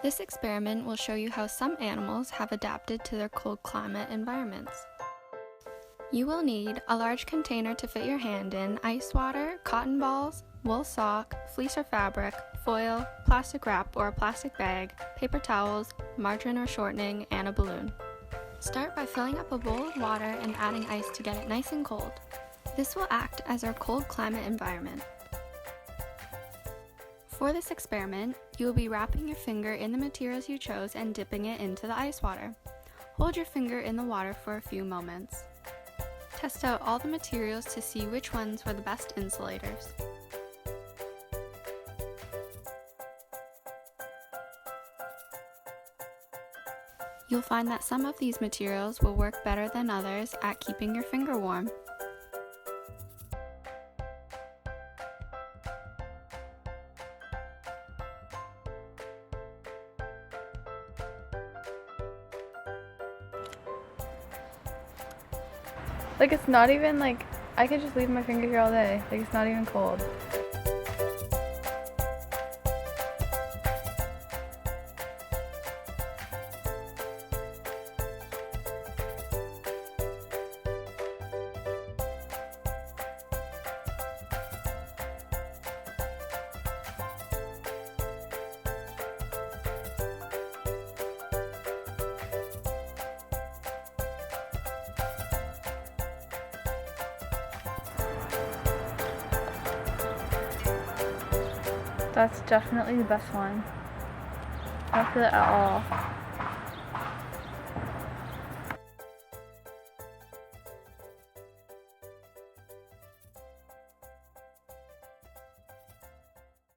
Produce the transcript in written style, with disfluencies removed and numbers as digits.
This experiment will show you how some animals have adapted to their cold climate environments. You will need a large container to fit your hand in, ice water, cotton balls, wool sock, fleece or fabric, foil, plastic wrap or a plastic bag, paper towels, margarine or shortening, and a balloon. Start by filling up a bowl of water and adding ice to get it nice and cold. This will act as our cold climate environment. For this experiment, you will be wrapping your finger in the materials you chose and dipping it into the ice water. Hold your finger in the water for a few moments. Test out all the materials to see which ones were the best insulators. You'll find that some of these materials will work better than others at keeping your finger warm. Like, it's not even like, I could just leave my finger here all day. Like, it's not even cold. That's definitely the best one. I don't feel it at all.